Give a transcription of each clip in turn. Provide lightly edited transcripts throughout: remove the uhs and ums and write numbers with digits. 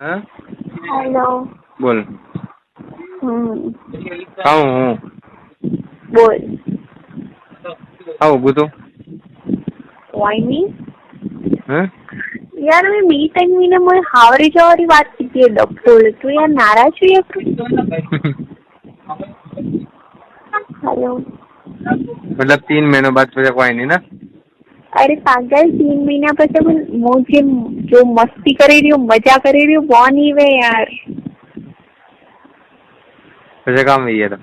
हाँ हेलो। बोल। खाऊं हूँ बोल। खाऊं बुधो Why me? हाँ यार मैं मी टाइम में ना मैं हावरी जवारी बात की थी डॉक्टर तो यार नाराज हुई है हेलो। मतलब 3 महीनों बाद तुझे कोई नहीं ना। अरे पागल 3 महीना પછી मुझे जो मस्ती कर रही हूँ मजा कर रही हूँ वो नहीं वे यार। तुझे काम ही है तो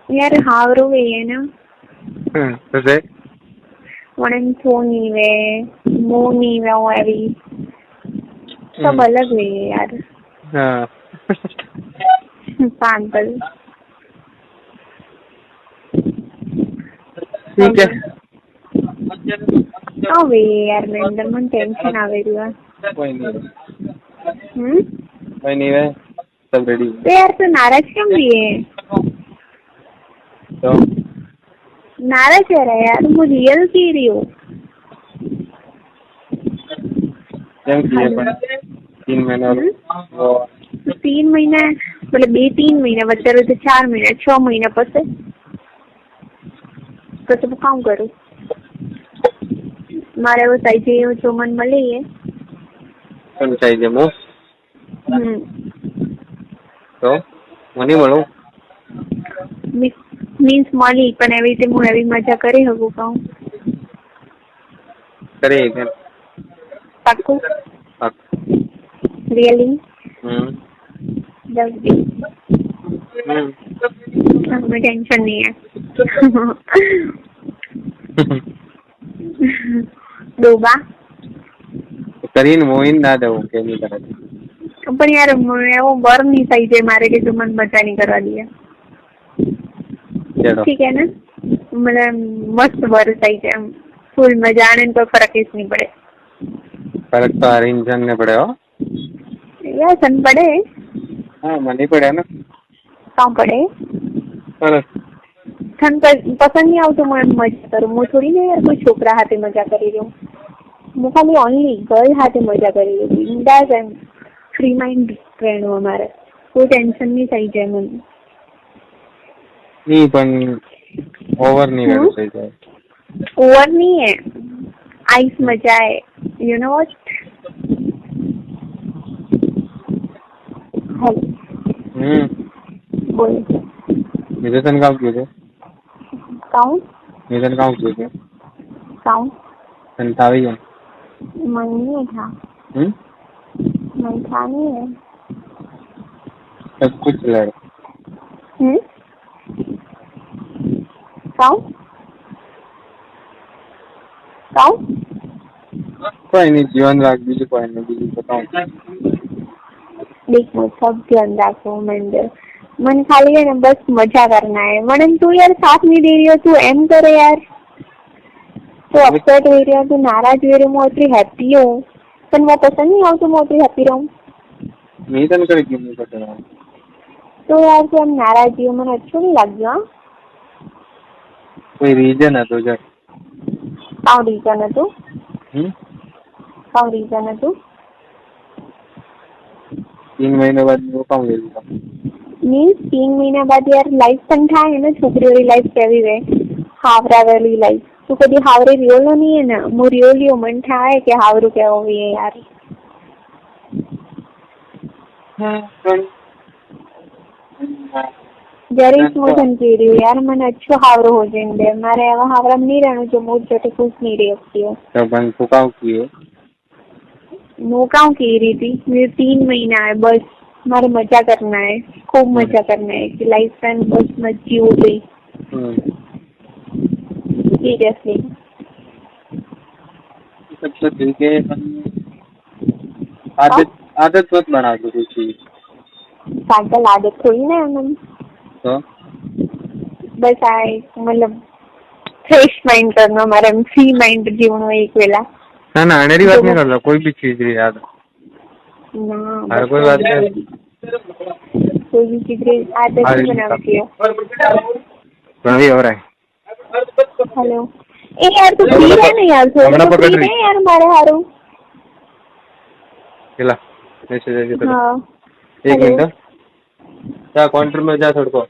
यार हावरो वे है ना तुझे મને સોની વે મોની વે એવી सब अलग वे है यार। हाँ पागल। ठीक है हाँ वे यार मैं अंदर मन टेंशन आवे रही है। कोई नहीं है सब रेडी तो यार तो नाराज क्यों भी है? तो नाराज है रहा यार मैं रियल की रही हूँ। કેમ કીએ પણ 3 મહિના वो तो 3 महीना मतलब 2-3 महीना बच्चा तो 4 महीना 6 महीना પછી तो मैं काम करूँ मारे वो सही चाहिए जो मन મળે है कौन चाहिए मो तो मनी મળું मीन्स મળી પણ એવી રીતે હું એવી મજા કરી શકું કહું करे क्या પાક્કું रियली जल्दी हमें टेंशन नहीं है डूबा કરીને મોઈન ના દેવું કે નહીં કરે પણ યાર એવું બર નહીં થઈ જાય મારે કે તું મને મજા નહીં કરવા દે ठीक है ना मतलब मस्त बर થઈ જાય फुल मजा आने तो फर्क ही नहीं पड़े फर्क तो हर इंसान ने पड़े हो यार सन पड़े हाँ मनी पड़े ना कहाँ पड़े फर्क थन पसंद नहीं આવતું मैं मजा करूँ मैं थोड़ी ना यार कोई छोकरा हाथे मजा करी रही हूँ मैं खाली ओनली गर्ल हाथे मजा करी रही हूँ बिंदास एम फ्री माइंड रहना हमारे कोई टेंशन नहीं થઈ જાય મને नहीं पण ओवर नहीं करना चाहिए ओवर नहीं है आइस मजा है यू नो व्हाट बोल निधन काम किए थे काउं निधन काम किए थे काउं संतावी है मन नहीं था मन था नहीं है सब कुछ लड़ काउं काउं कोई नहीं जीवन राख बीजू कोई नहीं बीजू बताऊं देख मैं सब ध्यान रखो मंदिर मन खाली है ना बस मजा करना है मन तू यार साथ नहीं दे रही हो तू एम करे यार तू अपसेट हो रही हो तू नाराज हो रही हो मैं इतनी हैप्पी हूँ पर मैं पसंद नहीं आऊँ तो मैं इतनी हैप्पी रहूँ नहीं तन करे क्यों नहीं पता तो यार तू हम नाराज हो मैंने अच्छा नहीं लग गया कोई रीजन है तो जब काउ रीजन है तू काउ रीजन है तू 3 महीने बाद वो काम ले लूँगा मीन्स 3 महीना बाद यार लाइफ पण થાય ને છોકરીઓની લાઈફ કેવી વે હાવરાવેલી લાઈફ તું કદી હાવરે રિયોલો નહીં હે ને હું રિયોલિયો મન થાય કે હાવરું કેવો વે યાર જ્યારે હું તને કહી રહી यार મને अच्छो हावरो हो जाए दे मारे एवा हावरा में नहीं रहना जो मुझ जैसे खुश नहीं रह सकती हो तो बन फुकाव किए नौकाओं कह रही थी मेरे 3 महीना है बस मारे मजा करना है खूब मजा करना है कि लाइफ टाइम बस मजी हो गई सीरियसली सब तो ठीक है आदत मत बना दो कोई चीज पागल आदत थोड़ी ना है मन तो बस आए मतलब फ्रेश माइंड करना हमारा फ्री माइंड जीवन में एक वेला ना ना अनेरी बात नहीं कर रहा कोई भी चीज रे याद ना हर कोई बात नहीं कोई भी चीज रे आदत ही बनाती है वही हो रहा है हेलो ए यार तू फ्री है ना यार थोड़ा तो फ्री है यार हमारे हारू चला मैसेज आई थी। हाँ एक हेलो मिनट जा काउंटर में जा थोड़ा को।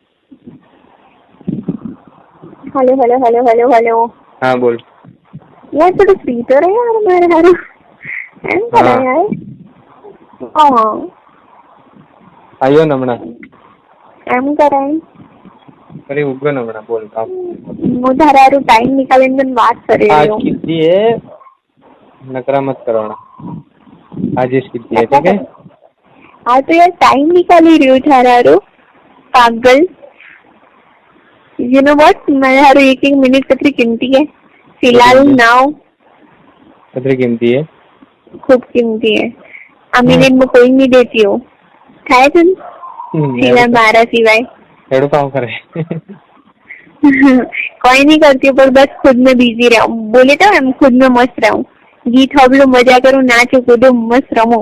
Hello hello hello hello hello हाँ बोल। यार थोड़ा फ्री तो रहे यार मारे हारू एम करा हाँ यार हाँ आयो न हमણાં એમ કરાય अरे उगो न हमણાં बोल काम હું તારા હારું ટાઈમ નીકાળીને તને વાત કરી आज રહ્યો कीधी है नकरा मत करवाना आज इस कीधी है ठीक है। हाँ तो यार टाइम निकाली रही हूँ थारा हारू पागल यू नो व्हाट मेरे हारू एक एक मिनट कतरी कीमती है फिलहाल नाउ कितनी कीमती है। खूब कीमती है आ मिनट में कोई नहीं देती हो થાય છે ને સિવાય મારા સિવાય એડું કામ કરે कोई नहीं करती हूँ पर बस खुद में बिजी रहूं बोले तो हम खुद में मस्त रहूं गीत हबलू मजा करूं नाचू कूदू मस्त रमो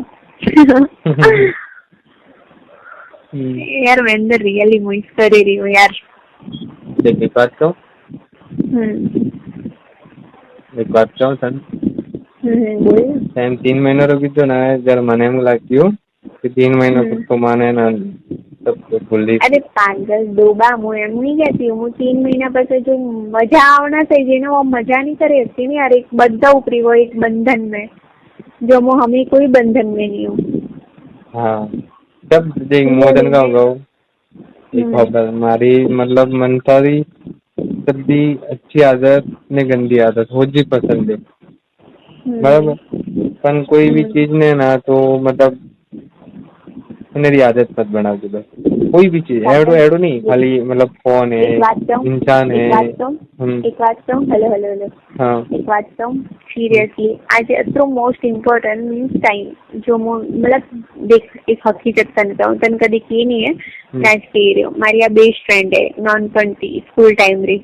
यार मैं अंदर रियली मिस कर रही हूँ यार। देख एक बात कहूं तन बोल टाइम 3 महीना रो कीधो ना जरा मने एम लाग्યું कि 3 महीना तो माने ना सब कुछ भूल दी। अरे पागल डोबा હું એમ નહીં કહેતી હું 3 મહિના પછી જો મજા આવના થઈ જેને वो मजा नहीं करे હતી नहीं यार एक बद्धा उपरी वो एक बंधन में जो मैं हमें कोई बंधन में नहीं हूँ। हाँ जब देख मोदन का होगा एक खबर मारी मतलब मनतारी सभी अच्छी आदत ने गंदी आदत हो जी पसंद है बराबर पर कोई भी चीज ने ना तो मतलब मेरी आदत मत बना दो बस कोई भी चीज एडो एडो नहीं खाली मतलब फोन है इंसान है। एक बात कहूं हेलो हेलो हेलो हाँ एक बात कहूं सीरियसली आज तो मोस्ट इम्पोर्टेंट मीन्स टाइम जो मतलब देख एक हकीकत करता हूँ तन कभी की नहीं है नेक्स्ट कही रही हूँ मारी आ बेस्ट फ्रेंड है नॉन पणती स्कूल टाइम री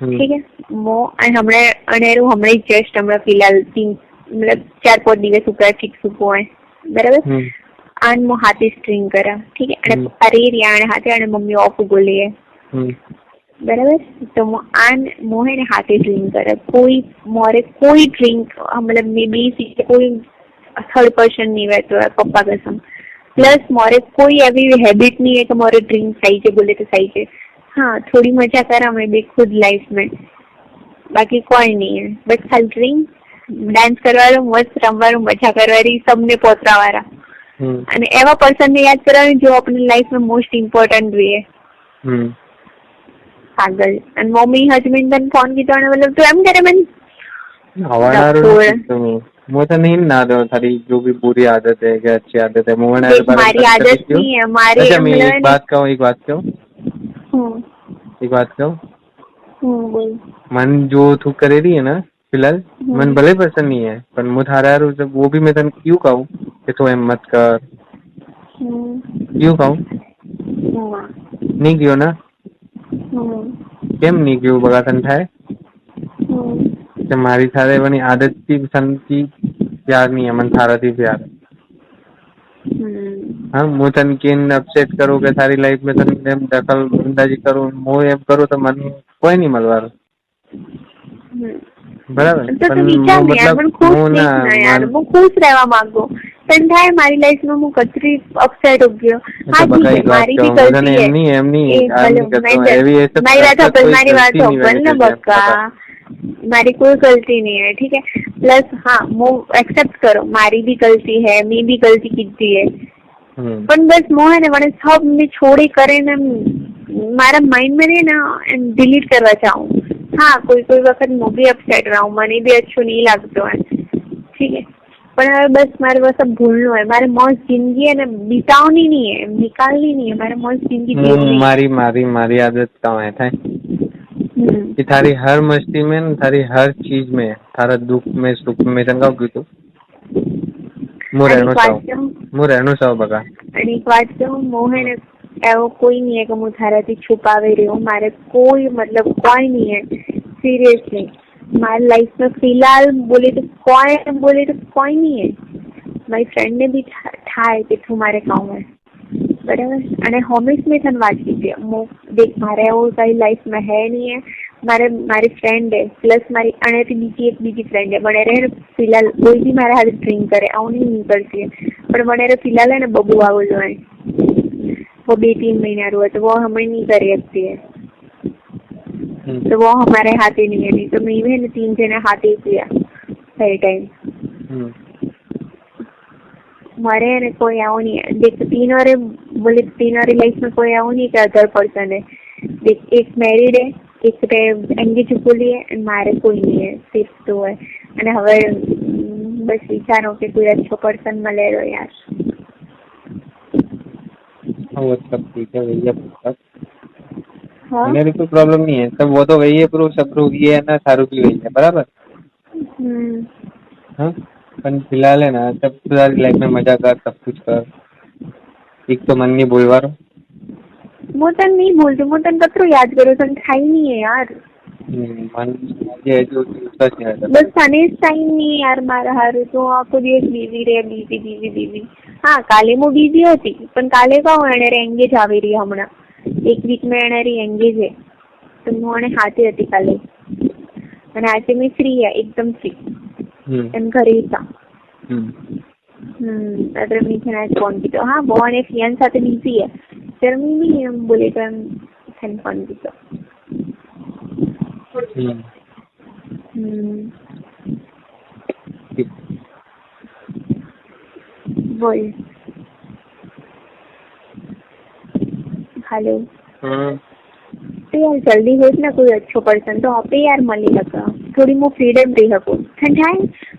ठीक है मो हमने अनेरू हमने जस्ट हमने फिलहाल 3 मतलब 4-5 દિવસ ઉપર ફિક્સ ઉભો હોય બરાબર આન મો હાથે સ્ટ્રિંગ કરા ठीक है અને અરે રિયાણે હાથે અને મમ્મી ઓફ બોલે બરાબર તો આન મોહે ને હાથે ડ્રિંક કરે કોઈ મોરે કોઈ ડ્રિંક मतलब मे बी कोई थर्ड पर्सन नहीं रहता है पप्पा कसम प्लस मोरे कोई अभी हैबिट नहीं है कि मोरे ड्रिंक सही से बोले तो सही से हाँ थोड़ी मजा करा मैं भी खुद लाइफ में बाकी कोई नहीं है बट खाली ड्रिंक डांस करवानो मस्त रमवानो मजा करवानी सबने पोतरावारा અને એવા પર્સન ને યાદ કરવાની જો આપણી લાઈફ में મોસ્ટ ઇમ્પોર્ટન્ટ भी है पागल અને મમ્મી હસબન્ડ તને ફોન કીધો અને मतलब तू એમ કરે મને वो तो नहीं ना दो थारी जो भी बुरी आदत है क्या अच्छी आदत है मोहन हमारी आदत नहीं है हमारी एक बात कहूँ बोल मन जो तू करे रही है ना फिलहाल मन भले पसंद नहीं है पर मुझे हारा वो भी मैं तन क्यों कहूँ कि तू एम मत कर क्यों कहूँ नहीं क्यों ना केम नहीं क्यों बगा तन थाय मारी थारे वनी आदत थी संती प्यार नहीं है मन थारा थी प्यार हाँ मु तन किन अपसेट करो के सारी लाइफ में तन एम दखल अंदाजी करो मो एम करो तो मन कोई नहीं मलवार बराबर तो विचार नहीं यार पण खुश नहीं यार मैं खुश रहवा मांगो तन थाय मारी लाइफ में मु कतरी अपसेट हो गयो हां ठीक है मारी भी गलती है मारी बात ओपन ना बक्का मारी कोई गलती नहीं है ठीक है प्लस हाँ वो एक्सेप्ट करो मारी भी गलती है मैं भी गलती की है पण बस मोह ने मैंने सब ने छोड़ी करे ने मारा माइंड में ना डिलीट करवा चाहूँ हाँ कोई वक्त मैं भी अपसेट रहा हूँ मने भी अच्छो नहीं लगता है ठीक है पर बस मारे बस अब भूलना है मारे मस्त जिंदगी है ना बितावनी नहीं है निकालनी नहीं है मारे मस्त जिंदगी मारी आदत कहाँ है कि थारी हर मस्ती में थारी हर चीज में थारा दुख में सुख में चंगाव की तू मु रहनो चाहो बगा અને એક વાત કહું મોહન એવો કોઈ नहीं है कि હું थाराથી છુપાવી રહ્યો मारे कोई मतलब कोई नहीं है सीरियसली मारी लाइफ में फिलहाल बोले तो कोई नहीं है मारी फ्रेंड ने भी થાય કે તું મારે કામ है बराबर અને હોમિસ में तन बात कीजिए देख मारे वो कई लाइफ में है नहीं है मारी फ्रेंड है प्लस मारी अने बीजी फ्रेंड है बने रहे फिलहाल कोई भी मारे हाथ ड्रिंक करे आउनी नहीं करती है पर मैंने फिलहाल है ना बबू आवो जो है वो 2-3 महीना रो है तो वो हमें नहीं कर सकती है तो वो हमारे हाथ ही नहीं है नहीं तो मैं भी ना 3 जने हाथ ही किया हर टाइम मारे है ना कोई आओ नहीं है देख 3 और बोले 3 और लाइफ में कोई आओ नहीं क्या अदर पर्सन है देख एक मैरिड है एक एंगेज बोली है और मारे कोई नहीं है सिर्फ तो है અને હવે બસ વિચારો કે કોઈ अच्छो पर्सन મળે रो यार हाँ वो सब ठीक है भैया सब हाँ मेरी कोई प्रॉब्लम नहीं है सब वो तो वही है प्रूफ सब प्रूफ ये है ना सारू भी वही है बराबर हाँ पर फिलहाल है ना सब तुम्हारी लाइफ में मजा कर सब कुछ कर एक तो मन नहीं बोलवारो હું તને નહીં બોલતી હું તને કતરું યાદ કરું તને થાય નહીં है यार मन ये है जो विश्वास नहीं आता बस तने टाइम नहीं यार मारा हारू तो आखो दिवस બીઝી હા કાલે હું બીઝી હતી પણ કાલે કહું એને એંગેજ આવી રહી હમણાં એક વીક માં એને એંગેજ છે તો હું એને હાથે હતી કાલે અને આજે મેં ફ્રી है एकदम फ्री એમ ઘરે હતા अगर मैं क्या फोन की तो हाँ वो ने फियान साथ बिजी है फिर मैं भी हम बोले तो हम फोन की तो बोल हेलो तो यार जल्दी हो ना कोई अच्छो पर्सन तो आप यार मળી लगा थोड़ी मो फ्रीडम रही हको થાય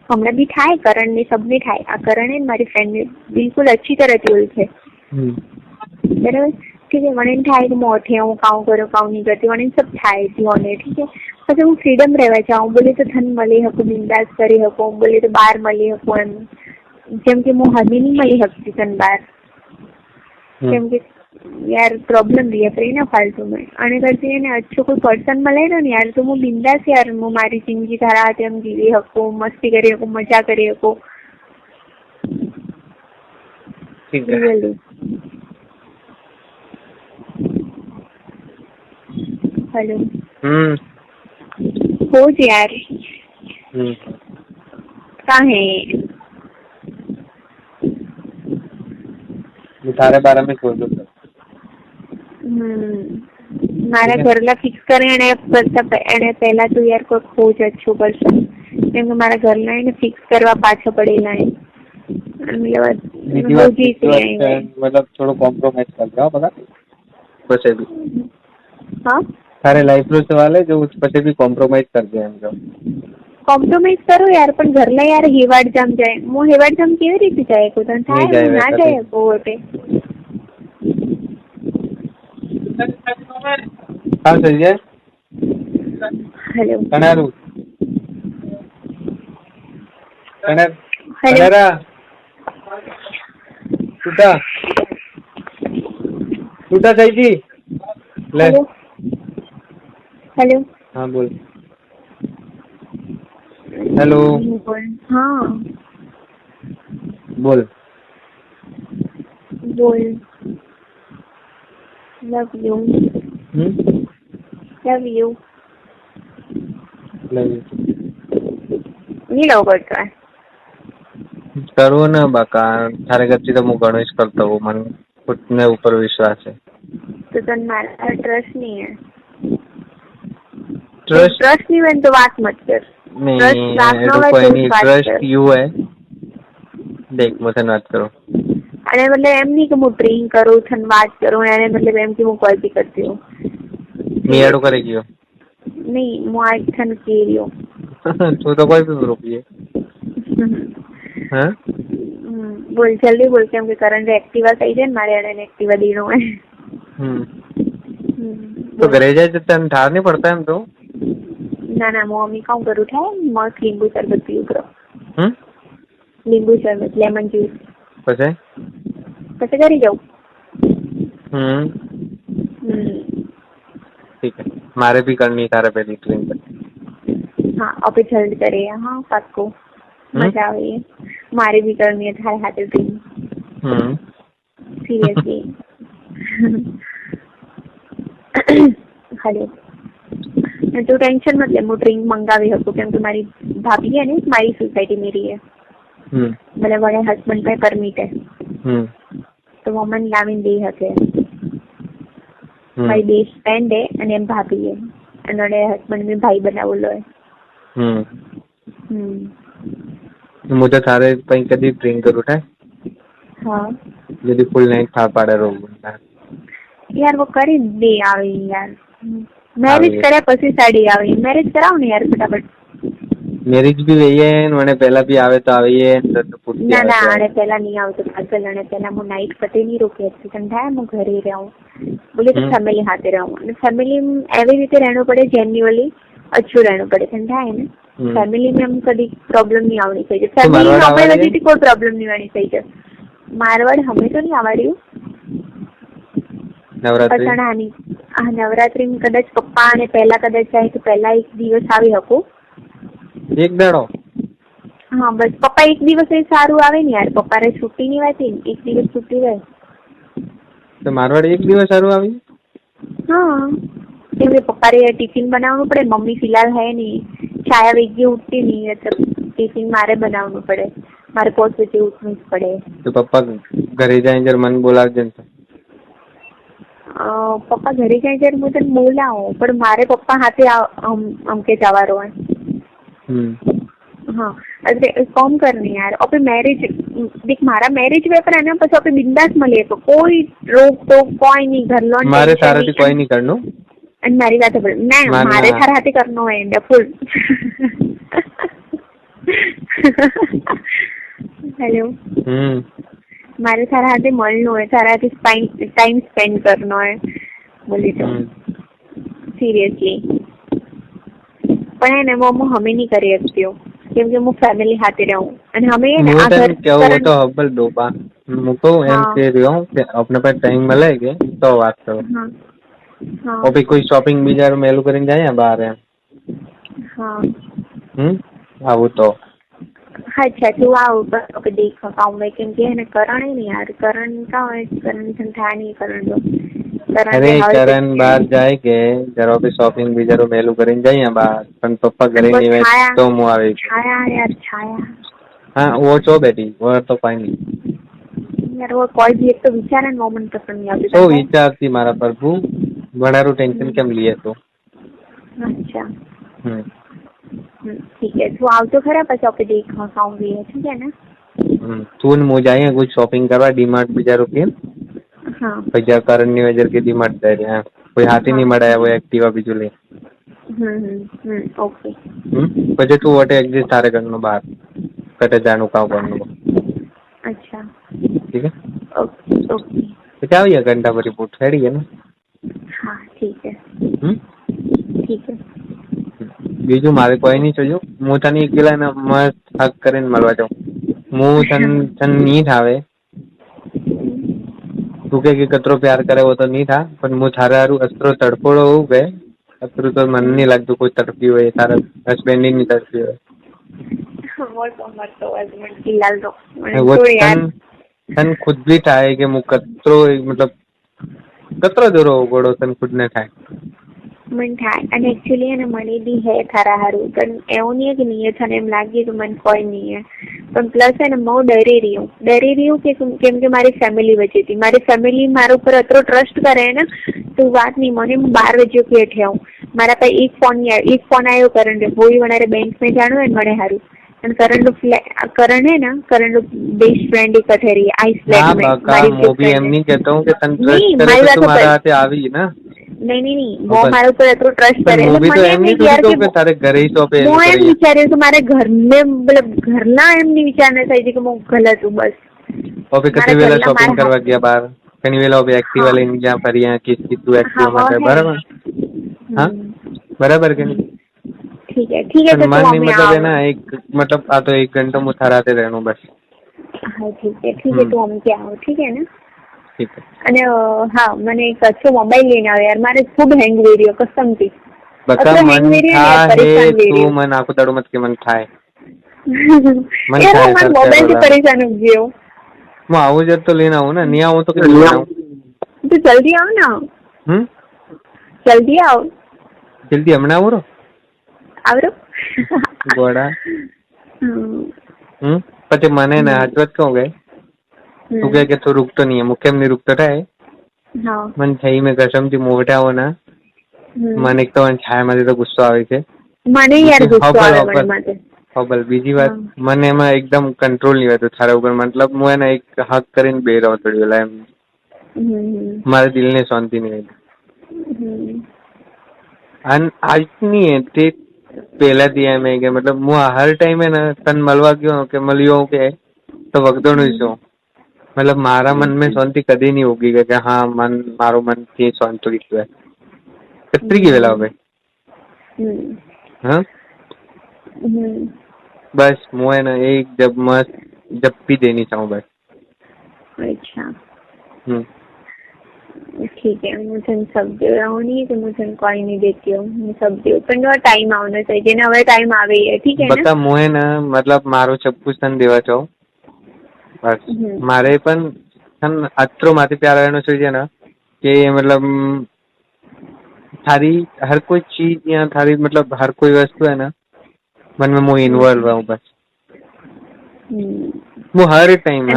હમણાં બી થાય કરણ ને સબને થાય આ કરણ ને મારી ફ્રેન્ડ ને બિલકુલ अच्छी तरह થી ઓળખે બરાબર ठीक है મને થાય કે મોઠે હું કાઉ કરો કાઉ નહીં કરતી મને सब થાય જીઓને ठीक है પછી હું ફ્રીડમ રહેવા ચાહું બોલે તો ધન મળી હકો બિંદાસ કરી હકો બોલે તો બહાર મળી હકો એમ જેમ કે હું હદી નહીં મળી શકતી તને બહાર કેમ કે यार प्रॉब्लम भी है पर ना फालतू में आने करती है ना अच्छो कोई पर्सन મળે ને यार तो હું બિંદાસ यार હું મારી જિંદગી તારા હાથે એમ જીવી શકું મસ્તી કરી શકું મજા કરી શકું ठीक है हेलो हो जी यार कहाँ है तारे बारे में छोड़ दो મારા ઘરલા ફિક્સ કરે એને પહેલા તો યાર કોઈ ખોજ अच्छो पर्सन કેમ કે મારા ઘરના એને ફિક્સ કરવા પાછા પડેલા है मतलब थोड़ा कॉम्प्रोमाइज कर जाओ बता बस भी हाँ सारे लाइफ नो सवाल है जो उस पर भी कॉम्प्रोमाइज कर दिया हम लोग कॉम्प्रोमाइज करो यार पण घरला यार हेवाड़ जाम जाए मो हेवाड़ जाम केवी रीते जाए को तन थाय ना जाए को होते हाँ सही है हेलो कनारू हेलो कनारा टूटा टूटा सही जी ले हेलो हेलो हाँ बोल हेलो हाँ बोल बोल लव यू लव यू नहीं लव करता है करो ना बाका थारे गति तो मैं गणेश करता हूँ मन खुद ने ऊपर विश्वास है तो तन मारा ट्रस्ट नहीं है ट्रस्ट नहीं बन तो बात मत कर नहीं રાખનો હોય कोई તો नहीं વાત ट्रस्ट કર. यू है देख मुझे बात करो અને मतलब એમ नहीं कि હું ड्रिंक करूँ थन बात करूँ એને मतलब એમ कि હું कॉल भी करती हूँ नियाड़ो करेगी हो नहीं હું आज थन के रही हूँ तू तो कोई भी ग्रुप है हाँ बोल जल्दी बोल केम के करंट एक्टिवा सही है मारे એને एक्टिवा देनो है तो घरे जाए तो तन ठार नहीं पड़ता है हम तो ना ना मम्मी काउ करू था मस्त लींबू शरबत पीऊ करो हम्म लींबू शरबत लेमन जूस कैसे कैसे करी जाऊ ठीक है मारे भी करनी तारे पहली ड्रिंक हाँ अब जल्द करे हाँ साथ को मजा आवे मारे भी करनी है थारे हाथे ड्रिंक सीरियसली हेलो तो टेंशन मत ले मैं ड्रिंक मंगावी हूँ क्योंकि मारी भाभी है ने मारी सोसाइटी में रही है मतलब बड़े हस्बैंड पे परमिट है તો મમ્મી લાવીને દઈ શકે. મારી બેસ્ટ ફ્રેન્ડ હે અને એમ ભાભી હે અને હસબન્ડ મેં ભાઈ બનાવેલો હે. હું તો તારે કઈ કદી ડ્રિંક કરું થાય. હા यदि फुल नाइट खा पाड़े रहो यार वो કરી દે આવે યાર. મેરેજ કર્યા પછી સાડી આવે. મેરેજ કરાવ ને યાર ફટાફટ. મેરેજ भी वही है मैंने पहला भी आवे तो आवे है ના ના આને પહેલા નહીં આવતું પાછળ અને પહેલા હું નાઇટ પતે નહીં રોકી હતી કંઠાય હું ઘરે રહું બોલે તો ફેમિલી સાથે રહું અને ફેમિલી એવી રીતે રહેવું પડે જેન્યુઅલી અચ્છું રહેવું પડે કંઠાય ને ફેમિલી में हम कभी प्रॉब्लम नहीं आवनी चाहिए. फैमिली में हमें लगी थी कोई प्रॉब्लम नहीं आनी चाहिए. मारवाड़ हमें तो नहीं आवड़્યું નવરાત્રી. હા નવરાત્રી में કદાચ પપ્પા અને પહેલા કદાચ જાય તો પહેલા એક દિવસ આવી શકું. એક દાડો. હા બસ પપ્પા એક દિવસ એ સારું આવે ને યાર. પપ્પાને છૂટી નહીં વાતી ને એક દિવસ છૂટી રહે તો મારવાડ એક દિવસ સારું આવી. हाँ क्योंकि पप्पा रे टिफिन बनावना पड़े. मम्मी फिलहाल है नहीं. छाया वेगी उठती नहीं है तो टिफिन मारे बनावना पड़े. मारे 5 बजे उठना पड़े. तो पप्पा घरे जाए जर मन बोलावजे पप्पा घरे जाए जर मुझे बोलाओ पर मारे पप्पा हाथे हमके जवारो है. हाँ अरे कौन करनी यार. और मैरिज देख मारा मैरिज पेपर है ना પછી આપણે બિંદાસ મળીએ તો કોઈ રોક ટોક કોઈ નહીં. ઘર લોન મારે તારાથી કોઈ નહીં કરનું અને મારી વાત ના મારે તારા હાથે કરનો હોય ડફુલ. હેલો મારે તારા હાથે મળનું હોય તારા હાથે ટાઈમ સ્પેન્ડ કરનો હોય બોલી તો સિરિયસલી. પણ એને હું હમે નહીં કરી શકતી હું કેમ કે હું ફેમિલી સાથે રહું અને હમે આ ઘર કેવું તો હબલ ડોબા મુકો એમ કે રહ્યો કે अपने पास टाइम મળે કે તો વાત કરો. હા હા और भी कोई शॉपिंग भी जरा मेलू કરીને જાય બહાર એમ. હા આવું તો अच्छा तू आओ बस ओके देख पाऊंगा क्योंकि है ना करण है नहीं यार. करण का है करण संठा नहीं करण दो अरे करण बाहर जाए के जरा भी शॉपिंग भी जरा मेलू કરીને જાય બહાર પણ પપ્પા ઘરે નહીં હોય તો હું આવે. छाया यार छाया. हाँ वो चो बेटी वो तो कोई नहीं यार वो कोई भी एक तो विचार है मोमेंट पसंद नहीं आती. तो विचारती मारा प्रभु बड़ारू टेंशन केम लिए तो. अच्छा ठीक है तू आओ तो खरा પછી આપણે દેખવા ખાऊंगी है ठीक है ना. तू ने मो जाए कुछ शॉपिंग करवा डीमार्ट बिचारो के. हाँ भैया करण ની વજર के डीमार्ट जा रहे हैं कोई हाथी नहीं मड़ा है वो एक्टिवा बिजू ले. ओके પછી તું વટે એક્ઝિસ્ટ તારે કરનો બહાર કટે જાણું કામ કરનું. अच्छा ठीक है ओके ओके तो क्या हुआ घंटा भरी पूछ रेडी है ना. हाँ ठीक है ठीक है. બીજું મારે કોઈ નહીં જોયું. હું તને એકલા ને મસ્ત હક કરીને મળવા જાઉં. હું તને નહીં થાવે તું કે કતરો પ્યાર કરે वो तो नहीं था પણ હું થારે હારું અસ્ત્રો તડપોડો હોઉં કે અસ્ત્રો તો મને નહીં લાગતું કોઈ તડપી હોય તારા હસબન્ડ નહીં તડપી હોય. તને ખુદ भी થાય કે હું કતરો मतलब કતરો દૂરો ગોળો તને ખુદ ને થાય. मन થાય અને एक्चुअली એને મને બી હે થારા હારું પણ એવું નહીં કે નહીં છે એમ લાગે કે મને કોઈ નહીં હે પણ પ્લસ है ને હું ડરી રહી हूँ કે કેમ કે મારી ફેમિલી વચ્ચે હતી. મારી ફેમિલી મારા ઉપર અતરો ટ્રસ્ટ કરે ને તો વાત નહીં. મને 12 વાગ્યો કે ઠેવું મારા પાસે એક ફોન આવ્યો કરણ રે બોઈ વણારે બેંક में જાણો ને મને હારું અને करण है ना करण बेस्ट फ्रेंड एक कठेरी आइस फ्लैट में मारी वो भी एम नहीं कहता हूँ कि तन ट्रस्ट करे तो तुम्हारे हाथे आवी ना. नहीं वो मारे ऊपर इतना ट्रस्ट करे वो भी तो एम नहीं यार कि तारे घर ही तो पे वो एम विचारे तो मारे घर में मतलब घर ना एम नहीं विचारना चाहिए कि मैं गलत हूँ बस. और फिर कितनी वेला शॉपिंग करवा गया बाहर कहीं वेला भी एक्टिवा लेने गया पर यहाँ किसकी तू एक्टिवा मत है बराबर. हाँ बराबर के नहीं ठीक है तो नहीं मतलब है ना एक मतलब आ तो 1 घंटा मुथाराते रहना बस. हाँ ठीक है तो हम क्या आओ ठीक है ना. ठीक है અને હા મને એક અચ્છો મોબાઈલ લઈને આવ યાર મારે ખૂબ હેંગ થઈ રહ્યો કસમથી. બકા મન થાય તું મન આખો દાડો મત કે મન થાય મન થાય મને મોબાઈલ થી પરેશાન હો ગયો. હું આવું જ તો લઈને આવું ને નહીં આવું તો કે લઈને આવું. તું જલ્દી આવ ને. જલ્દી આવ. જલ્દી હમણાં આવો આવરો ગોડા. પછી મને ને હાજવત કહું ગઈ તું કહે કે તું રૂકતો નહીં હું કેમ નહીં રૂકતો થાય હા મને થઈ મેં કસમથી મોટા હો ના મને એક તો છાયામાંથી તો ગુસ્સો આવે છે મને યાર ગુસ્સો આવે મને માટે ખબર બીજી વાત મને એમાં એકદમ કંટ્રોલ નહીં રહેતો તારા ઉપર મતલબ હું એને એક હક કરીને બે રહો થોડી વેલા એમ મારા દિલને શાંતિ નહીં રહેતી અને આજની તે પહેલાથી એમ કે મતલબ હું હર ટાઈમે ને તને મળવા ગયો કે મળ્યો કે તો વગદોણું છું મતલબ મારા મન में શાંતિ કદી નહીં ઉગી કે હા મન મારું મન થી શાંત થઈ ગયું કતરી ગઈ વેલા હવે हाँ बस मैं ना एक जब मस्त जब भी देनी चाहूँ बस अच्छा ठीक है मुझे सब दे रहा हूँ नहीं तो मुझे कोई नहीं देती हूँ मैं सब दे पण टाइम आना चाहिए ना હવે टाइम આવે है ठीक है बता मुझे ना मतलब मारो चप्पू तन देवा चाहूँ बस मारे पण तन अत्रो माथे प्यार रहना चाहिए ना कि मतलब थारी हर कोई चीज या थारी मतलब हर कोई वस्तु है ना मन में मैं इन्वॉल्व रहूं बस હું હર ટાઈમ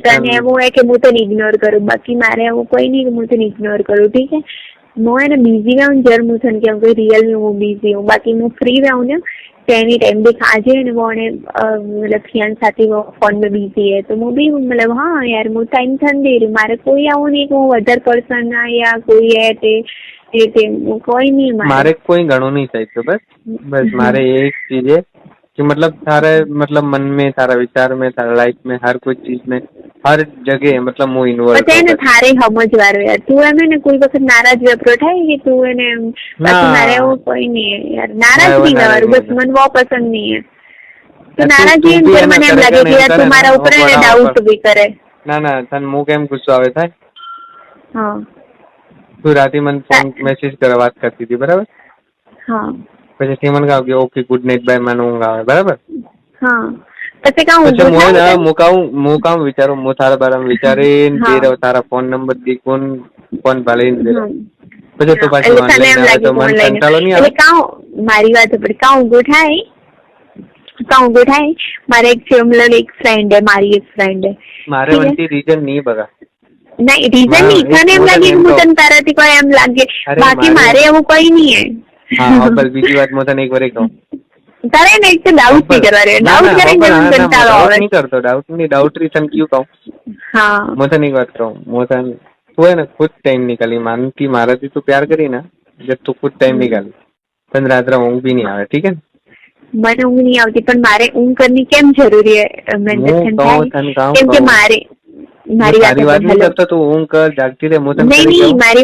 તને એવું હોય કે હું તને ઇગ્નોર કરું બાકી મારે એવું કોઈ નહીં કે હું તને ઇગ્નોર કરું ઠીક है मैं है ना बिजी रहूँ जर मुझे क्या कोई रियल में वो बिजी हूँ बाकी मैं फ्री रहूँ ना तो एनी टाइम देख आज है ना वो ने मतलब फियान साथी वो फोन में बिजी है तो मैं भी मतलब हाँ यार मैं टाइम थन दे रही मारे कोई आવું नहीं कि હું અધર પર્સન ના या कोई है તે कोई नहीं मारे कोई घणो नहीं चाहिए बस मारे एक चीज है कि मतलब थारे मतलब मन में तारा विचार में तारा लाइफ में हर कोई चीज में हर जगह मतलब હું ઇન્વોલ્વ પછી એને થારે સમજવારો યાર તું એમ ને કોઈ વખત નારાજ વેપરો થાય કે તું એને બાકી મારે એવું કોઈ નહીં યાર નારાજ નહીં થવાનું બસ મને બહુ પસંદ નહીં है તો નારાજી એમ કે મને એમ લાગે કે યાર તું મારા ઉપર એને ડાઉટ भी કરે ના ના તને હું કેમ ગુસ્સો આવે થાય હા તું રાતે મને ફોન મેસેજ કરવા વાત કરતી હતી બરાબર હા પછી તે મને કહ્યું કે ઓકે ગુડ નાઇટ બાય મને ઊંઘ આવે બરાબર હા પછી કાં હું કામ વિચારું હું તારા બારામાં વિચારીને દે રહ્યો તારા ફોન નંબર દી કોણ ભાલીને દે પછી તું પાછી ઓનલાઈન આવે તો મને કંટાળો નહીં આવે કાં મારી વાત સાંભળ કાં ઊંઘો થાય મારે એક મતલબ એક ફ્રેન્ડ है મારી એક ફ્રેન્ડ है મારે વનથી રીઝન નહીં બગા નહીં રીઝન નહીં તને એમ લાગે કે હું તને તારાથી કોઈ એમ લાગે બાકી મારે એવું કોઈ નહીં है હા બસ બીજી વાત હું તને એક વાર કહું તારે ને એક ડાઉટ નહીં કરવાનો ડાઉટ કરીને કંટાળો આવે નહીં કરતો ડાઉટ રીઝન ક્યું કહું હા હું તને એક વાત કહું હું તને તું है ना खुद टाइम निकाली मानती माराથી તું प्यार करी ना जब तू खुद टाइम निकाली तन रात्रे ઊંઘ भी नहीं આવે ठीक है મને ઊંઘ નહીં આવતી પણ મારે ઊંઘ કરવી કેમ જરૂરી है કેમ કે મારી વાત नहीं करता तू ઊંઘ कर जागती रहे नहीं मारी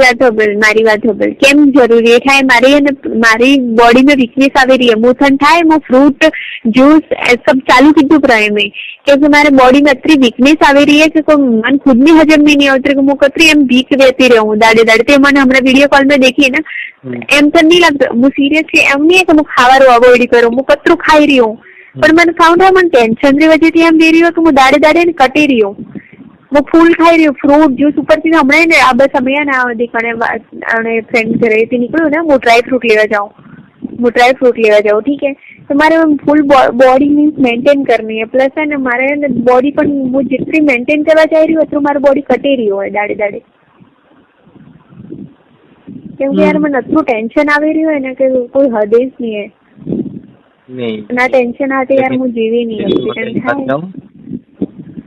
बात हो केम जरूरी है थाय मारी बॉडी में वीकनेस आ रही है मोथन थाय मो फ्रूट जूस सब चालू कीधु प्राय में क्योंकि मारे बॉडी में इतनी वीकनेस आ रही है कि मन खुद में हजम नहीं होती मु कतरी एम वीक रहती रहूं दाड़े ते मन हमने वीडियो कॉल में देखी ना एम तो नहीं लगता मु सीरियसली एम नहीं है कि मु खावारू अवॉइड करूं मु कतरू खाई रही हूँ पर मैंने फाउंड है मन टेंशन की वजह से एम दे रही हूँ कि मु दाड़े कटी रही हूँ वो फूल खाई रही हूँ फ्रूट जूस ऊपर से हमने ने आ बस हम ना देखने फ्रेंड घरे थी निकलू ना वो ड्राई फ्रूट लेवा जाऊँ ठीक है तो मारे फुल बॉडी मीन्स मेंटेन करनी है प्लस है ना मारे बॉडी पर वो जितनी मेंटेन करवा जा रही हो तो मारी बॉडी कटे रही हो दाड़े क्योंकि यार मैं अतरू टेंशन आ रही है ना कि कोई हद ही नहीं है ना टेंशन आते यार मुझे जीवी नहीं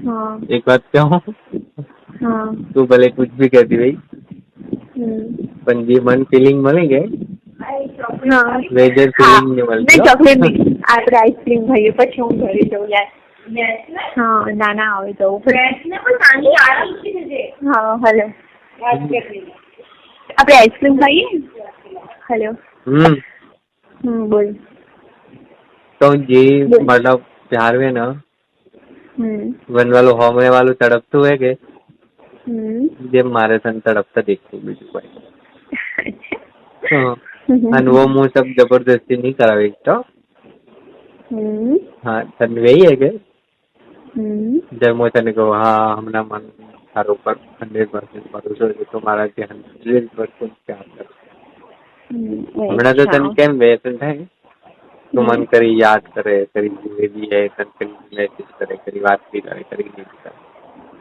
हाँ एक बात कहूँ हाँ तू भले कुछ भी कहती भाई पण जे मन फीलिंग મળે हाँ વેધર ફીલિંગ ને મળે નહીં ચોકલેટ નહીં આપણે આઈસ્ક્રીમ ખાઈએ પછી હું ઘરે જઉં યાર હા નાના આવે તો હા હેલો આપણે આઈસ્ક્રીમ ખાઈએ હેલો બોલ તો જે मतलब प्यार में ना वन वालों होमे वालों तड़पतुं है के जे मारे सन तड़पता देखતું બીજું કોઈ અને वो मुँह सब जबरदस्ती नहीं करावे तो हाँ तन वही है के जब मैं तने को हाँ हमना मन तारो पर 100% भरोसा है तो मारा के 100% प्यार कर हमना तो तन केम वेतन થાય तो मन करी याद करे करी जो भी है तन करी मैसेज करे करी बात भी करे करी नहीं करे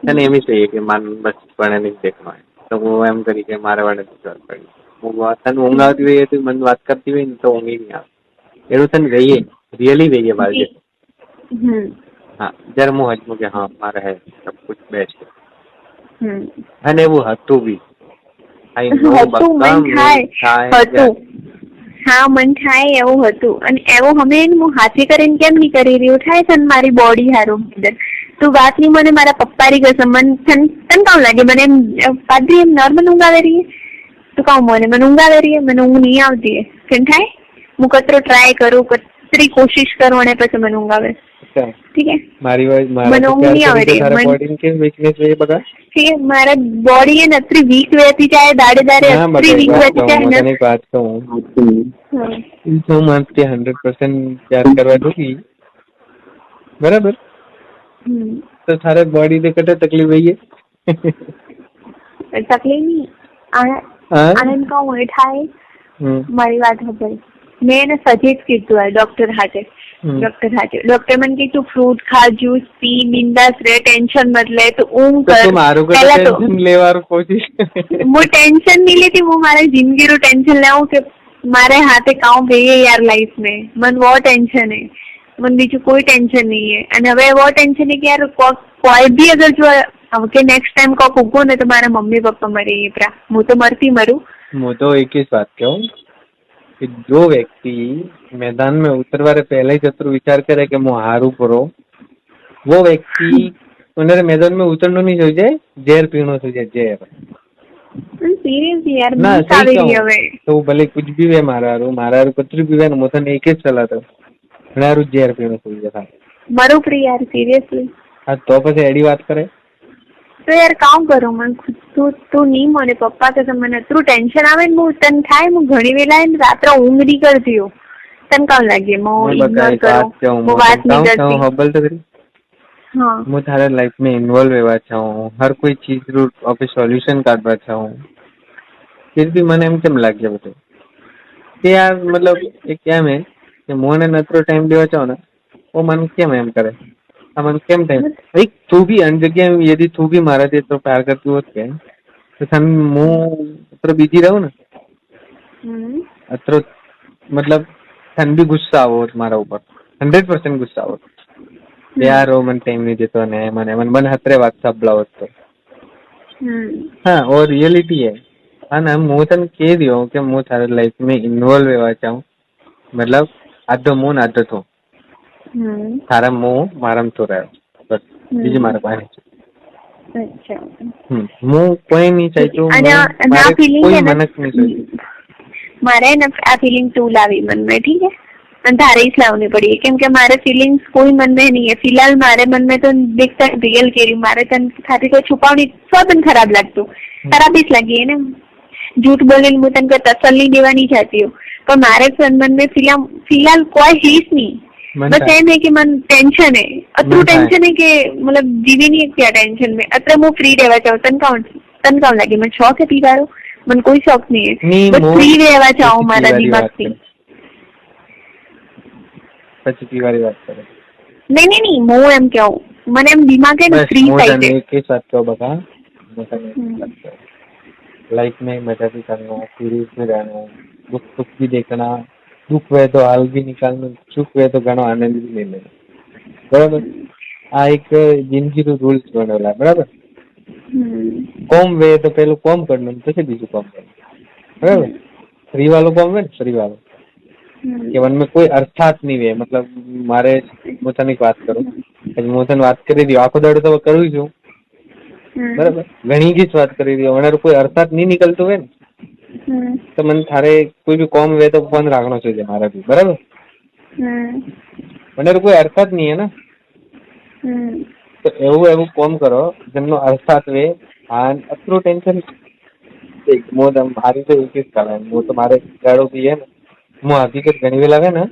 તને એમ જ કહીએ કે માન બસ પણ નહીં દેખનો હોય તો હું એમ કરી કે મારે વાળે વિચાર કરી હું તને ઊંઘ આવતી હોય તો મને વાત કરતી હોય ને તો ઊંઘ નહીં આવે એવું તને રહીએ રિયલી રહીએ મારે હા જ્યારે હું હજમું કે હા મારે હે સબ કુછ બેસ્ટ અને એવું હતું બી હતું મન થાય હા મન થાય એવું હતું અને એવું અમે હું હાથે કરીને કેમ નહીં કરી રહ્યું થાય છે ને મારી બોડી હારું તું વાત નહીં મને મારા પપ્પાની કસમ મન તને કામ લાગે મને એમ પાછી એમ નોર્મલ ઊંઘ આવે રહીએ તું કામ મને ઊંઘ આવે રહીએ મને ઊંઘ નહીં આવતી કેમ થાય હું કતરો ટ્રાય કરું કતરી કોશિશ કરું અને પછી મને ઊંઘ આવે ઠીક હે મારી મને ઊંઘ નહીં આવે રહી બોડી કે વીકનેસ વે બગા ઠીક હે મારા બોડી એ નતરી વીક રહેતી જાય દાડે નતરી વીક રહેતી જાય ને એક વાત કહું હું માનતી 100% प्यार करवा दूंगी बराबर तो सारे बॉडी दे कटे तकलीफ वही है તકલીફ નહીં આનંદ કહું એ થાય મારી વાત સાંભળ મેં એને સજેસ્ટ કીધું હોય ડોક્ટર હાથે ડોક્ટર મને કે તું ફ્રૂટ ખા જ્યુસ પી બિંદાસ રહે ટેન્શન મત લે તું ઊંઘ કર પહેલા તો લેવાનું કોશિશ હું ટેન્શન नहीं लेती वो हमारे जिंदगी रो टेंशन ले कि मारे हाथे काम भैया यार लाइफ में मन वो टेंशन है मन बीजू कोई टेंशन नहीं है અને હવે वो टेंशन है कि यार कोई भी अगर जो કે नेक्स्ट टाइम को उगो ने तो मारे मम्मी पापा मरे ये प्रा હું તો મરતી મરું હું તો એક જ વાત કહું कि जो व्यक्ति मैदान में उतरवारे पहले ही जतरो विचार करे कि मैं हारू करो वो व्यक्ति उन्हें मैदान में उतरनो नहीं જોઈએ ઝેર પીણો જોઈએ ઝેર सीरियसली यार ना सही હવે तो भले कुछ भी वे मारा कतरी भी वे मोथन एक જ सलाह तो हारू ઝેર पीणो જોઈએ था मरो प्री यार सीरियसली हाँ तो પછી એડી વાત કરે तो यार काम करो मन तू नहीं મને પપ્પા કે મને એટલું ટેન્શન આવે ને હું તને થાય હું ઘણી વેલા રાત્રે ઊંઘ નહીં કરતી હો તને કામ લાગે હું ઇગ્નોર કરું હું વાત नहीं करती हबल तो करी हाँ मैं थारे लाइफ में इन्वॉल्व होवा चाहूँ हर कोई चीज रू ऑफे सॉल्यूशन काढवा चाहूँ फिर भी મને એમ કેમ લાગે બધું કે यार मतलब एक क्या है कि मोने नतरो टाइम देवा चाहो ना वो मन केम एम करे मन केम टाइम एक तू भी अन जगह यदि तू भी मारा दे तो प्यार करती होत के तो सन मु अत्र बिजी रहूं ना अत्र मतलब सन भी गुस्सा आवत मारा ऊपर 100% गुस्सा आवत यार वो मन टाइम नहीं देतो ने मन हतरे વાત સાંભળાવત તો हाँ और रियलिटी है हाँ ना હું તને કહી દઉં કે હું તારી લાઈફ में इन्वॉल्व રહેવા ચાહું मतलब આધો મો ને આધો થો તારા મો મારામ તો રહ્યો બસ બીજી મારા પાસે અચ્છા હું કોઈ નહીં ચાહતો અને આ ફીલિંગ કોઈ છે ને મનક નહીં ચાહતી મારે ને આ ફીલિંગ તું લાવી मन में ठीक है અને તારે ही लावनी पड़ी है क्योंकि हमारे फीलिंग्स कोई मन में नहीं है फिलहाल मारे मन में तो देखता रियल कह रही मारे तन खाती कोई छुपावनी सब खराब लगतो खराब ही लगी है ना झूठ बोले मैं तन को तसल्ली देवा नहीं चाहती हूँ पर मारे मन में फिलहाल कोई हीस नहीं बस एम है कि मन टेंशन है अतरू टेंशन है कि मतलब जीवी नहीं क्या टेंशन में अत्र मैं फ्री रहवा चाहूँ तन काउंट लगे मैं शौक है पीवारो मन कोई शौक नहीं है बस फ्री रहवा चाहूँ मारा दिमाग से પછી પીવાની વાત કરે नहीं હું એમ કહું મને એમ દિમાગ है ना फ्री साइड है एक साथ क्यों बता लाइफ में मजा भी करना सीरीज में रहना दुख सुख भी देखना दुख हुए तो हाल भी निकालना सुख हुए तो घणो आनंद भी ले लेना बराबर आ एक जिंदगी रो रूल्स बनेला बराबर कॉम वे तो पहले कॉम करना પછી બીજું કામ કરવું બરાબર फ्री वालों कॉम है फ्री वालों કે મનમાં કોઈ અર્થાત નહીં વે મતલબ મારે મોતાની વાત કરું મોતન વાત કરી દી આખો દાડો તો કરું છું બરાબર ઘણી જ વાત કરી દી મને કોઈ અર્થાત નહીં નીકળતો હોય ને તો મને થારે કોઈ भी कॉम वे तो फोन રાખનો છે મારા भी બરાબર મને કોઈ અર્થાત નહીં है ना તો એવું कॉम કરો જેમનો અર્થાત વે આ અતરો ટેન્શન એક મોદમ મારી તો એક જ કારણ હું તો મારે ગાડો भी है ना હું હકીકત ઘણી વેલા આવે ને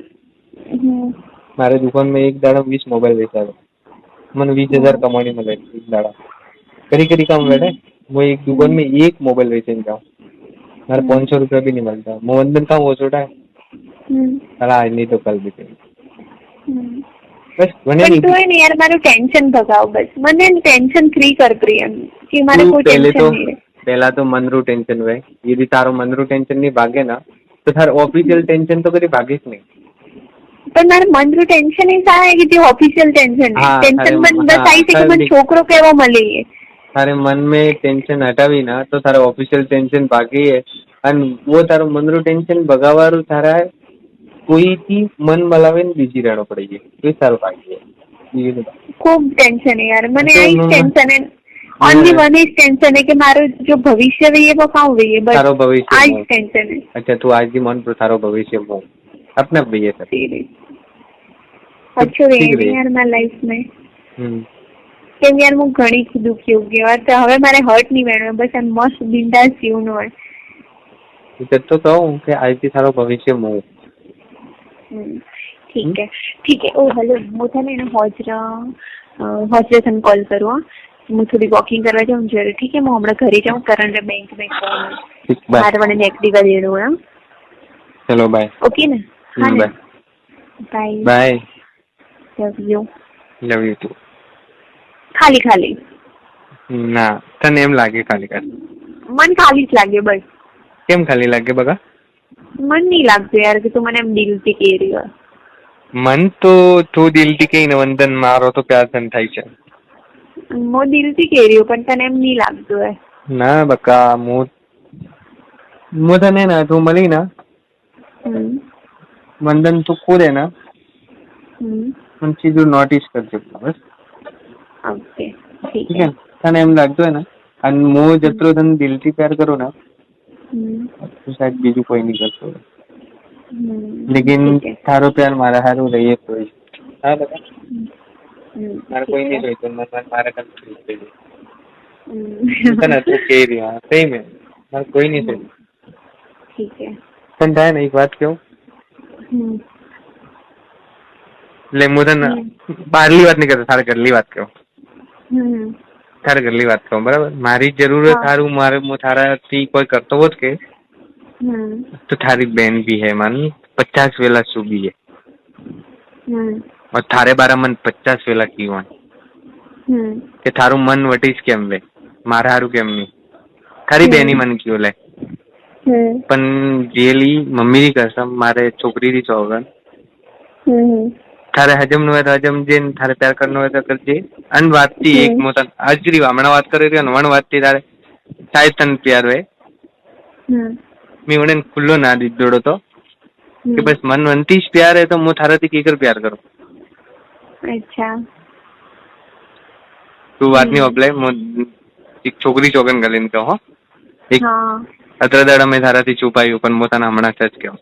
મારે દુકાન में एक दाड़ा 20 मोबाइल વેચાવે મને 20,000 કમાણી મળે એક દાડા કરી કામ વેડે હું એક દુકાન में एक मोबाइल વેચીને જાઉં મારે 500 रुपया भी नहीं मिलता मैं वंदन काम वो छोटा है आज नहीं तो कल भी બસ મને પણ તું હે ને યાર મારું ટેન્શન ભગાવ, બસ મને ટેન્શન ફ્રી કર પ્રિયમ, કે મારે કોઈ ટેન્શન નહીં રહે. પહેલા તો મનરું ટેન્શન હોય, यदि તારો મનરું ટેન્શન નહીં ભાગે ને તો તારે ઓફિશિયલ ટેન્શન તો કદી ભાગે જ નહીં. પણ મારે મનરું ટેન્શન એ થાય કે જે ઓફિશિयल ટેન્શન નહીં, ટેન્શન મને બસ આવી છે કે મને છોકરો કેવો મળી. તારે मन में टेंशन हटावी ना तो तारा ऑफिशियल टेंशन बाकी है અને वो તારો મનરું ટેન્શન ભગાવાળું તારા કોઈથી મન મલાવીને બીજી રાડો પડી ગઈ તો સારું ભાગી જાય. ખૂબ ટેન્શન है यार, મને આ ટેન્શન है, ઓનલી વન ઇઝ ટેન્શન है કે મારું જો ભવિષ્ય વહીએ वो કાઉ વહીએ, બસ તારો ભવિષ્ય આ જ ટેન્શન है. अच्छा तू आज ही मन पर તારો ભવિષ્ય મો अपना भैया सर अच्छो वे यार મારા લાઈફ में કેમ યાર હું ઘણી દુખી હોઉં ગઈ, તો હવે મારે હર્ટ નહીં વેણવે, બસ એમ મસ્ત બિંદાસ જીવનું હોય. तो कहूँ कि आज ही તારો ભવિષ્ય મો. ठीक है. ओ हेलो, હું તને હોજરે તને કોલ કરું. હા, હું થોડી વોકિંગ કરવા જાઉં જરૂર. ઠીક है, હું હમણાં ઘરે જાઉં, કરંટ બેંક में મારે મને એક્ટિવા લેવું. હા चलो बाय. ओके ना? हाँ bye bye bye. Love you too. ખાલી ના તને એમ લાગે ખાલી મન ખાલી જ લાગે, બસ. કેમ ખાલી લાગે બગા? મન નહીં લાગતું યાર કે તું મને એમ દિલથી કહી રહ્યો. મન તો તું દિલથી કહીને વંદન મારો તો પ્યાર તને થાય છે. હું દિલથી કહી રહ્યો પણ તને એમ નહીં લાગતું હે. ના બકા હું તને ના તું મળી ના વંદન તું ખુદે ના મને સીધું નોટિસ કરજો બસ. ઓકે ઠીક है. તને એમ લાગતું હોય ને અને હું જતરો તને દિલથી પ્યાર કરું ને તો શાયદ બીજું કોઈ નહીં કરતો, લેकिन તારો પ્યાર મારા હારું રહીએ કોઈ. હા બકા મારે કોઈ નહીં જોઈતું, મારા કરતું તને તું કહી રહ્યો સही में મારે કોઈ નહીં જોઈતું. ठीक है. તને થાય ને એક વાત કહું, એટલે હું તને બહારલી વાત નહીં કરતો, તારે ઘરની વાત કહું. તારે ઘરની વાત કહું બરાબર. મારી જરૂરત સારું મારે હું તારાથી કોઈ કરતો હોત કે तो थारी बहन भी है मान 50 वेला सुबी है और थारे बारा मन 50 वेला की वन કે થારું મન વટીશ કેમ લે મારા હારું કેમ નહીં, તારી બેની મન કયો લે. પણ રિયલી મમ્મીની કસમ મારે છોકરીની સોગન તારે હજમ નું હોય તો હજમ જે તારે પ્યાર કરનો હોય તો કરજે. અન વાતથી એક મોટા આજરી હમણાં વાત કરી રહ્યો ને વણ વાતથી તારે શાયદ તને પ્યાર હોય મેં ઉन्हें ખુલ્લો ના દીધો તો કે બસ મન વનતી જ પ્યાર હે તો હું તારાથી કીકર પ્યાર કરું. અચ્છા તું વાત નહીં ઓપલે એક છોકરી ચોગન ગલીને કહો એક અત્ર દાડા મેં તારાથી છુપાયું પણ હું તને હમણાં જ કહું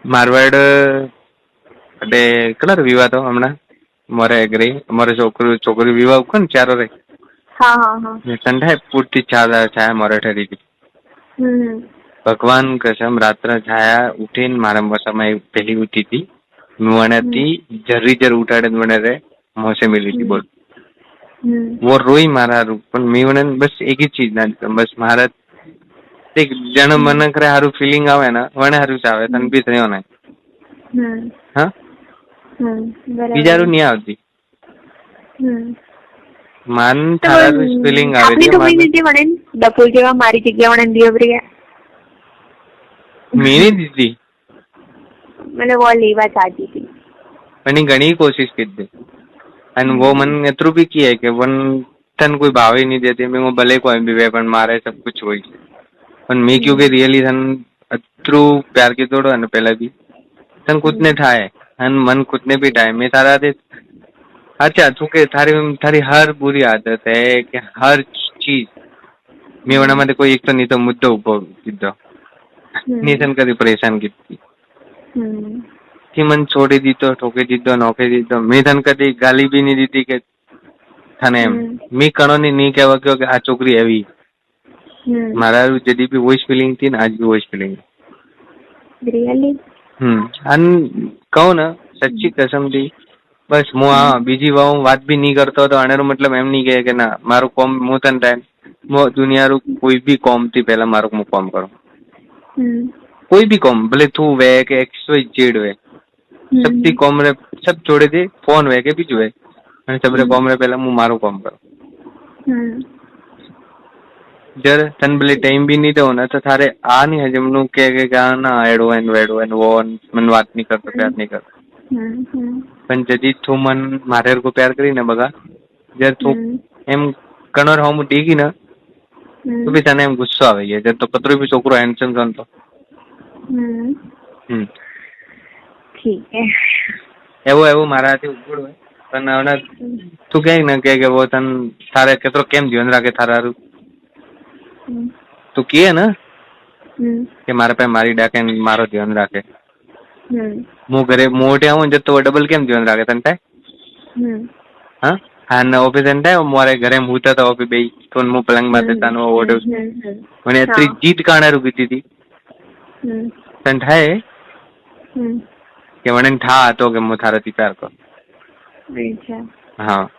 મારવાડ એટલે કલર વિવાહ તો હમણાં મારે એગ્રી મારે છોકરી વિવાહ કોણ ચારો રે ઠંડા પૂરતી છાયા મારે ઠરી હતી. ભગવાન કસમ રાત્રે છાયા ઉઠીને મારા સમય પહેલી ઉઠી હતી મને હતી જરી જર ઉઠાડે મને રે મોસે મિલી હતી બોલ वो रोई मारा रूप पण मी म्हणन बस एक ही चीज ना बस महाराज एक जण मन करे हारू फीलिंग आवे ना वणे हारू च आवे तन बी थयो ना हां બીજારું નહીં આવતી માન તારું ફીલિંગ આવે આપની તો કોઈ નથી વણે ડપોલ જેવા મારી જગ્યા વણે દીવરી મેની દીદી મને वो લેવા ચાહતી હતી પણ ઘણી કોશિશ કરી અને वो मन एतरू भी किया है कि वन तन कोई भाव ही नहीं देते मैं वो भले कोई भी वे पण मारे सब कुछ हो पण मैं क्योंकि रियली तन अतरू प्यार की तोड़ो है पहले भी तन खुद ने ठाए अन मन खुद ने भी ठाए मैं तारा दे अच्छा चूंकि थारी हर बुरी आदत है कि हर चीज मैं वना मध्ये कोई एक तो नहीं तो मुद्दो उभो कीधो नहीं तन कदी परेशान कीधी कि मन छोड़ी दीधो ठोके दीधो नौके दीधो मैं तन कदी गाली भी नहीं दीधी के थाने मैं कणो नहीं कहवा क्यों कि आ छोकरी एवी मारा जदी भी वॉइस फीलिंग थी ना आज भी वॉइस फीलिंग रियली अन कहूँ ना सच्ची कसम थी बस मु हाँ बीजी बात भी नहीं करता तो आने मतलब एम नहीं कहे कि ना मारू कॉम मु तन टाइम मो दुनिया रू कोई भी कॉम थी पहला मारू कॉम करो कोई भी कॉम भले तू वे के एक्स वाई जेड वे સબથી કોમરે સબ જોડેથી ફોન હોય કે બીજું હોય અને સબરે કોમરે પહેલા હું મારું કામ કરું. જ્યારે તને પેલી ટાઈમ બી નહીં દઉં ને તો તારે આ નહીં હજમનું કે આ ના એડવાન વોન મને વાત નહીં કરતો પ્યાર નહીં કરતો. પણ જજી તું મન મારે હરકો પ્યાર કરીને બગા જ્યારે તું એમ કણર હું ડીગી ને તો બી તને એમ ગુસ્સો આવી જાય જ્યારે તો કતરો બી છોકરો હેન્ડસમ છે તો એવું મારાથી ઉગડ હોય પણ હવે તું કહે ને કે વો તને તારે કેટલો કેમ ધ્યાન રાખે તારું તું કહે ને કે મારા પાસે મારી ડાકે મારો ધ્યાન રાખે હું ઘરે મોટે આવું ને તો ડબલ કેમ ધ્યાન રાખે તને થાય હા અને ઓફિસ એને થાય મારે ઘરે હું તો ઓફિસ બે તો હું પલંગ માં દેતા નો ઓર્ડર મને અત્રી જીત કાણે રૂકી હતી તને થાય કે મને થા હતો કે હું તારાથી પ્યાર કરું हाँ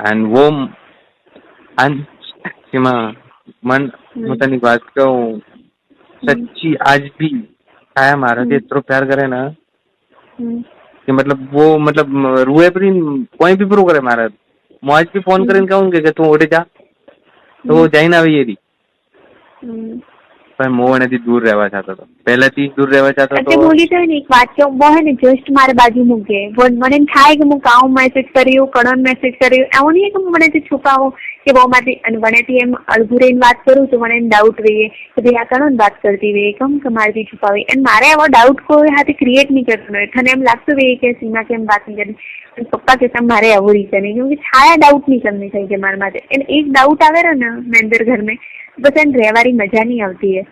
एंड वो मन मुझे बात कहूँ सच्ची आज भी आया मारा से इतना प्यार करे ना कि मतलब वो मतलब रुए पर कोई भी प्रो करे मारा मैं आज भी फोन કરીને કહું કે તું ઓડે જા તો वो જઈને આવી એરી પણ હું એનાથી દૂર રહેવા ચાહતો હતો પહેલાથી દૂર રહેવા ચાહતો હતો બોલી તો ને એક વાત કે બહુ હે ને જસ્ટ મારે બાજુ મૂકે મને થાય કે હું કામ મેસેજ કર્યું કણન મેસેજ કર્યું એવું નહીં કે મને છુપાવું કે બહુ મારી અને મને એમ અડધું રહીને વાત કરું તો મને ડાઉટ રહીએ કે ભાઈ આ કણન વાત કરતી હોય કેમ કે મારાથી છુપાવી અને મારે એવો ડાઉટ કોઈ હાથે ક્રિએટ નહીં કરતો હોય તને એમ લાગતું હોય કે સીમા કેમ વાત नहीं करनी पप्पा कहता मारे आવો रीजन है क्योंकि छाया डाउट नहीं करनी चाहिए मारे माथे एक डाउट आवे ना अंदर घर में बस एन रहवारी मजा नहीं आती है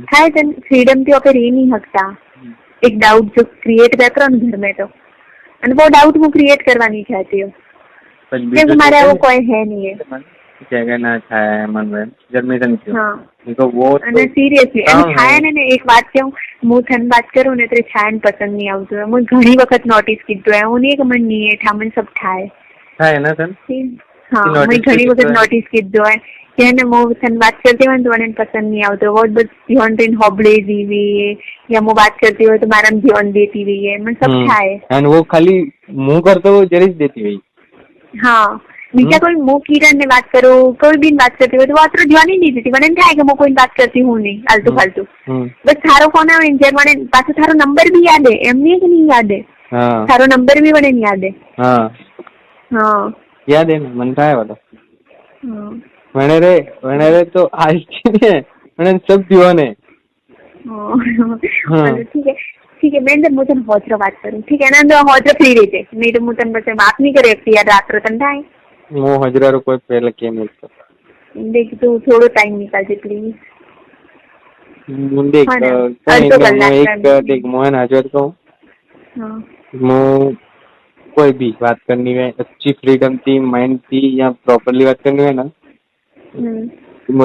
થાય તને ફ્રીડમ થી આપણે રહી નહીં શકતા એક ડાઉટ જો ક્રિએટ કરો ને घर में तो અને वो डाउट હું ક્રિએટ કરવા નહીં ચાહતી હું કેમ મારે આવો કોઈ હે નહીં है जगह ना छाया मन में जन्मेशन थी हाँ देखो वो અને સિરિયસલી અને છાયા ને એક વાત કહું હું તને વાત કરું ને તો છાયાને પસંદ નહીં આવતું હું ઘણી વખત નોટિસ કીધું એવું નહીં કે મને નહીં હેઠા મને સબ થાય ना तन हाँ मैं घनी वक्त नोटिस कीधो है कि ने मो तन बात करती हो तो મને પસંદ नहीं આવતો बहुत बस ध्यान दिन होबले दीवी या मो बात करती हो तो मारा ध्यान देती हुई है मैं सब થાય एंड वो खाली मुंह करते वो जरीज देती हुई हाँ बीजा कोई मो किरण ने बात करो कोई भी बात करती हो तो वो अत्र ध्यान ही नहीं देती મને થાય કે મો કોઈ बात करती हूँ नहीं आलतू फालतू बस थारो फोन આવે ને મને પાછો थारो नंबर भी याद है एम नहीं कि नहीं याद है थारो नंबर भी મને याद है हाँ हाँ याद है मन था वाला मैंने रे तो आज मैंने सब दीवाने ठीक है मैं मुझे होत्र बात करूं ठीक है ना तो होत्र फ्री रहते नहीं तो मुझे बस बात नहीं करे यार रात रतन થાય वो हजरा रो कोई पहले के नहीं देख तू थोड़ो टाइम निकाल दे प्लीज देख देख मोहन हाजर को मो कोई भी बात करनी है अच्छी फ्रीडम थी माइंड थी या प्रॉपरली बात करनी है ना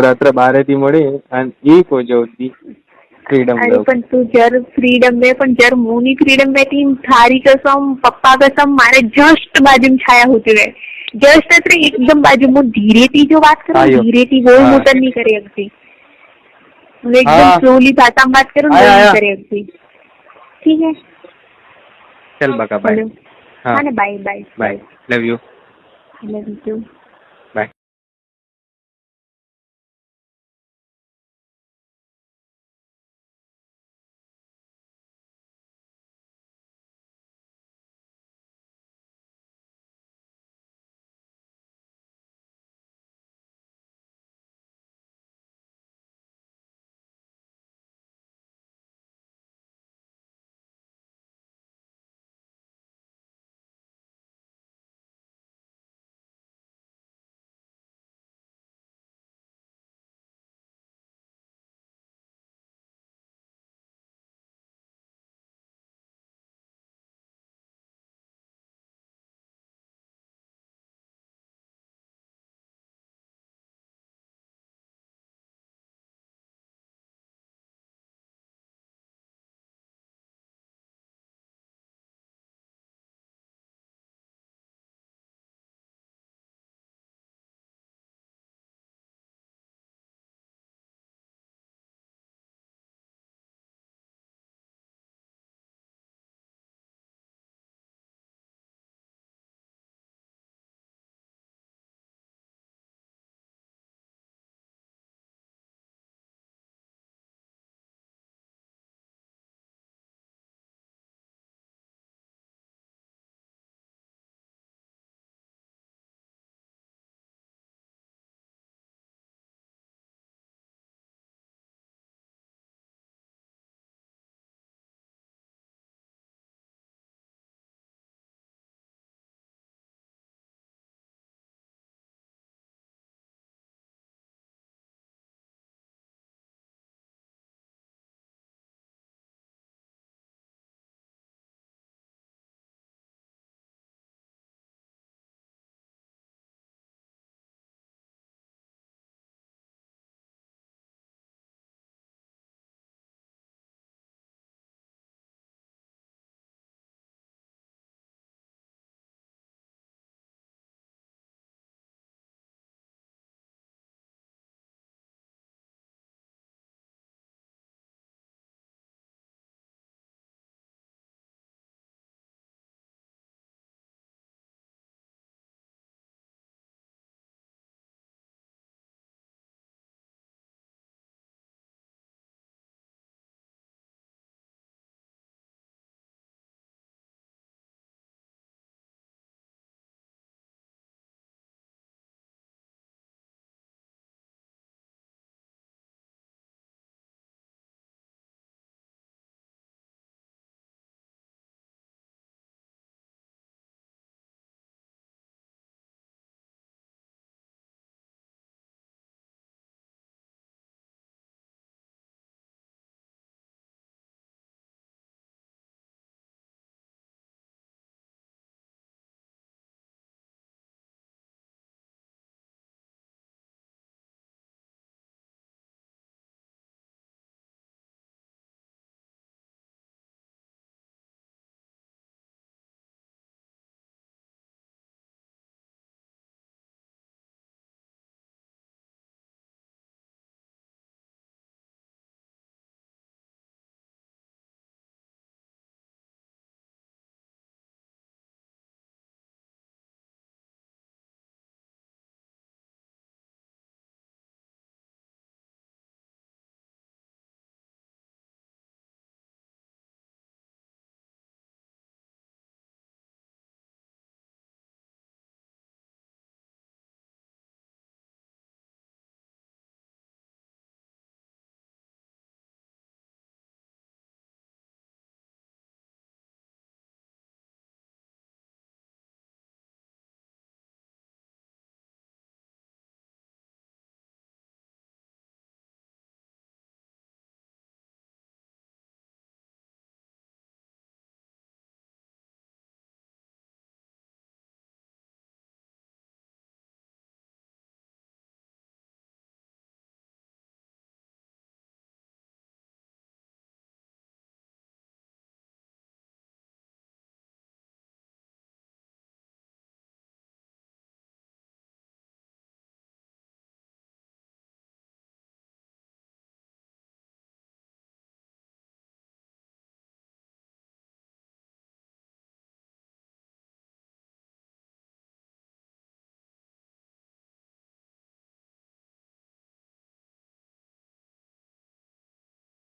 रात्र 12 थी मळे અને એક વજહ હતી फ्रीडम अरे पण तू जर फ्रीडम में पण जर मोनी फ्रीडम में थी थारी कसम पप्पा कसम मारे जस्ट बाजू में छाया होती है जस्ट अत्र एकदम बाजू में धीरे थी जो बात करो धीरे थी वो मोटर नहीं करे सकती एकदम स्लोली भाषा में बात करूं नहीं करे सकती ठीक है चल बका बाय हाँ bye bye bye love you to